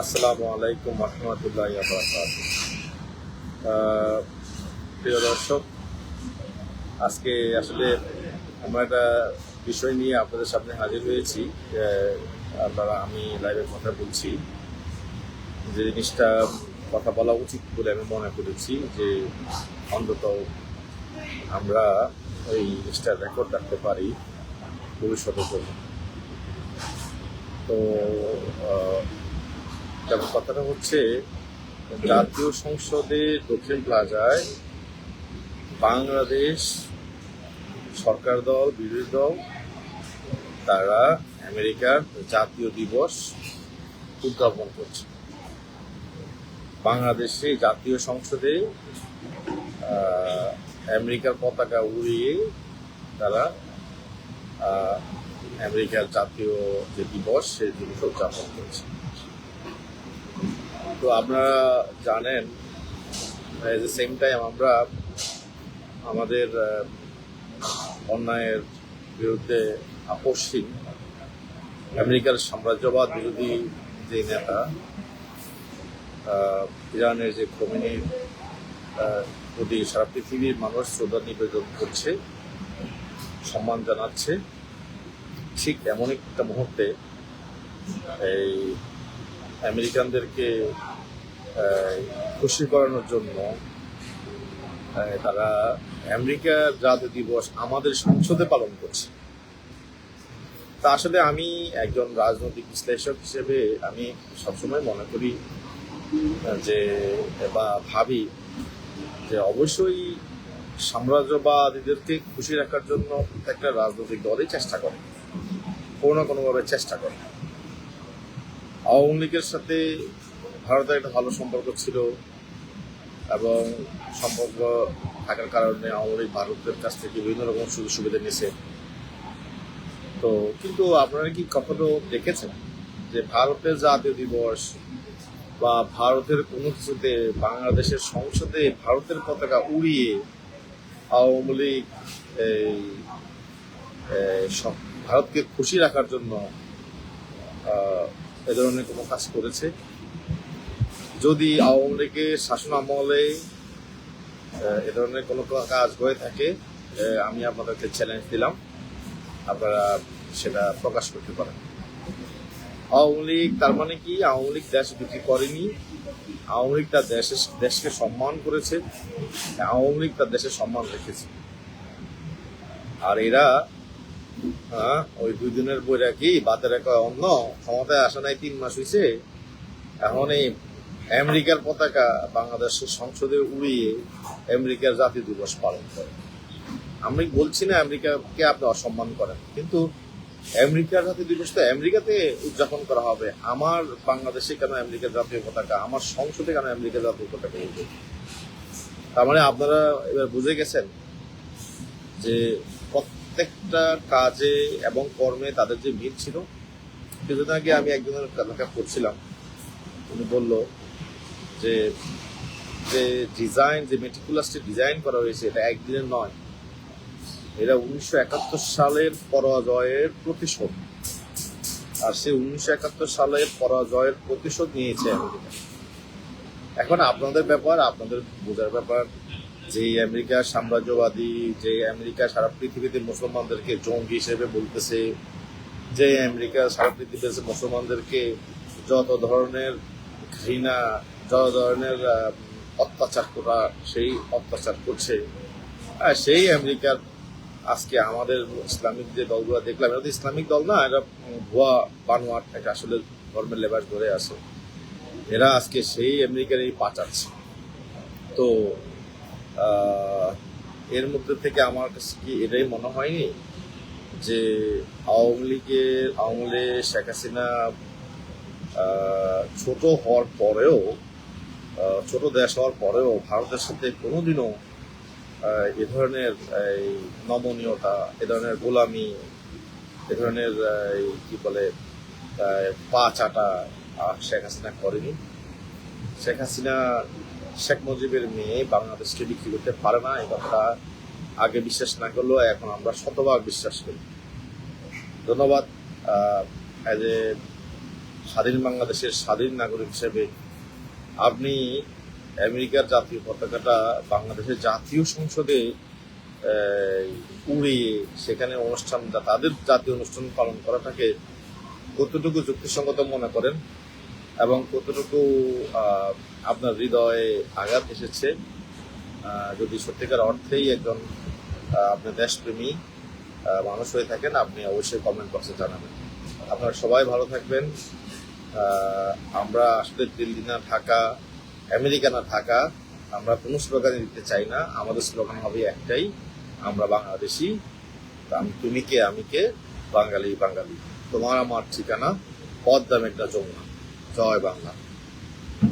আসসালামু আলাইকুম রহমতুল্লাহি ওয়া বারাকাতুহু। প্রিয় দর্শক, আজকে আসলে আমরা একটা বিষয় নিয়ে আপনাদের সামনে হাজির হয়েছি। আমি লাইভে কথা বলছি, যে জিনিসটা কথা বলা উচিত বলে আমি মনে করেছি, যে অন্তত আমরা ওই জিনিসটা রেকর্ড রাখতে পারি ভবিষ্যতের জন্য। তো যেমন কথাটা হচ্ছে, জাতীয় সংসদে দক্ষিণ প্লাজায় বাংলাদেশ সরকার দল, বিরোধী দল, তারা আমেরিকার জাতীয় দিবস উদযাপন করছে। বাংলাদেশে জাতীয় সংসদে আমেরিকার পতাকা উড়িয়ে তারা আমেরিকার জাতীয় যে দিবস, সেই দিবস উদযাপন করছে। তো আপনারা জানেন, এট দ্য সেম টাইম আমরা আমাদের অন্যায়ের বিরুদ্ধে আপোষহীন আমেরিকার সাম্রাজ্যবাদ বিরোধী যে নেতা, ইরানের যে খোমেনির প্রতি সারা পৃথিবীর মানুষ শ্রদ্ধা নিবেদন করছে, সম্মান জানাচ্ছে। ঠিক এমন একটা মুহূর্তে এই আমেরিকানদেরকে খুশি করানোর জন্য তারা আমেরিকার জাতীয় দিবস আমাদের সংসদে পালন করছে। তা আসলে আমি একজন রাজনৈতিক বিশ্লেষক হিসেবে আমি সবসময় মনে করি যে, বা ভাবি যে, অবশ্যই সাম্রাজ্যবাদীদেরকে খুশি রাখার জন্য একটা রাজনৈতিক দলই চেষ্টা করে, কোনো না কোনোভাবে চেষ্টা করে। আওয়ামী লীগের সাথে ভারতের একটা ভালো সম্পর্ক ছিল, এবং সম্পর্ক থাকার কারণে আওয়ামী লীগ ভারতের কাছ থেকে বিভিন্ন রকম সুযোগ সুবিধা নিয়েছে। তো কিন্তু আপনারা কি কখনো দেখেছেন যে ভারতের জাতীয় দিবস বা ভারতের কোনো কিছুতে বাংলাদেশের সংসদে ভারতের পতাকা উড়িয়ে আওয়ামী লীগ ভারতকে খুশি রাখার জন্য এ ধরনের কোনো কাজ করেছে? যদি আওয়ামী লীগের শাসন আমলে এ ধরনের কোনো কাজ হয়ে থাকে, আমি আপনাদেরকে চ্যালেঞ্জ দিলাম, আপনারা সেটা প্রকাশ করতে পারেন। আওয়ামী লীগ তার মানে কি? আওয়ামী লীগ দেশ বিক্রি করেনি, আওয়ামী লীগ তার দেশকে সম্মান করেছে, আওয়ামী লীগ তার দেশের সম্মান রেখেছে। আর এরা ওই 2 দিনের বইরা কি বাতের একটা অন্য ক্ষমতায় আসা নাই, 3 মাস হয়েছে, এখন এই আমেরিকার পতাকা বাংলাদেশের সংসদে উড়িয়ে আমেরিকার জাতীয় দিবস পালন করে। আমি বলছি না আমেরিকাকে আপনি অসম্মান করেন, কিন্তু আমেরিকার জাতীয় দিবস তো আমেরিকাতে উদযাপন করা হবে। আমার বাংলাদেশে কেন আমেরিকার জাতীয় পতাকা, আমার সংসদে কেন আমেরিকার জাতীয় পতাকা উঠবে? তার মানে আপনারা এবার বুঝে গেছেন যে প্রত্যেকটা কাজে এবং কর্মে তাদের যে মিল ছিল। কিছুদিন আগে আমি একজনের দেখা করছিলাম, উনি বলল যে ডিজাইন, যে মেটিকুলাসটি ডিজাইন করা হয়েছে, এটা একদিনের নয়, এটা 1971 সালের পরাজয়ের প্রতিশোধ। আর সে 1971 সালের পরাজয়ের প্রতিশোধ নিয়েছে আমেরিকা। এখন আপনাদের ব্যাপার, আপনাদের বোঝার ব্যাপার, যে আমেরিকা সাম্রাজ্যবাদী, যে আমেরিকা সারা পৃথিবীতে মুসলমানদেরকে জঙ্গি হিসেবে বলতেছে, যে আমেরিকা সারা পৃথিবীতে মুসলমানদেরকে যত ধরনের ঘৃণা, যত ধরনের অত্যাচার করা, সেই অত্যাচার করছে, সেই আমেরিকার আজকে আমাদের ইসলামিক যে দলগুলো দেখলাম, এটা তো ইসলামিক দল না, এটা ভুয়া বানোয়াট, এটা আসলে ধর্মের লেবাস ধরে আছে। এরা আজকে সেই আমেরিকার এই পাচাচ্ছে। তো এর মধ্যে থেকে আমার কাছে কি এটাই মনে হয়নি যে আওয়ামী লীগ শেখ হাসিনা ছোট হওয়ার পরেও, ছোট দেশ হওয়ার পরেও ভারতের সাথে কোনোদিনও এ ধরনের নমনীয়তা, এ ধরনের গোলামি, এ ধরনের কি বলে পা চাটা শেখ হাসিনা করেনি। শেখ হাসিনা শেখ মুজিবের মেয়ে বাংলাদেশকে বিক্রি করতে পারে না, এই কথাটা আগে বিশ্বাস না করলেও এখন আমরা শতভাগ বিশ্বাস করি। ধন্যবাদ। অ্যাজ এ স্বাধীন বাংলাদেশের স্বাধীন নাগরিক হিসেবে আপনি আমেরিকার জাতীয় পতাকাটা বাংলাদেশের জাতীয় সংসদে উড়িয়ে সেখানে অনুষ্ঠান, তাদের জাতীয় অনুষ্ঠান পালন করাটাকে কতটুকু যুক্তিসঙ্গত মনে করেন এবং কতটুকু আপনার হৃদয়ে আঘাত এসেছে? যদি সত্যিকার অর্থেই একজন আপনি দেশপ্রেমী মানুষ হয়ে থাকেন, আপনি অবশ্যই কমেন্ট বক্সে জানাবেন। আপনারা সবাই ভালো থাকবেন। আমরা আসলে দিল্লি না ঢাকা, আমেরিকা না ঢাকা, আমরা কোনো স্লোগানই দিতে চাই না। আমাদের স্লোগান হবে একটাই, আমরা বাংলাদেশি, তুমি কে আমি কে, বাঙালি বাঙালি, তোমার আমার ঠিকানা পদ্মা মেঘনা যমুনা। জয় বাংলা।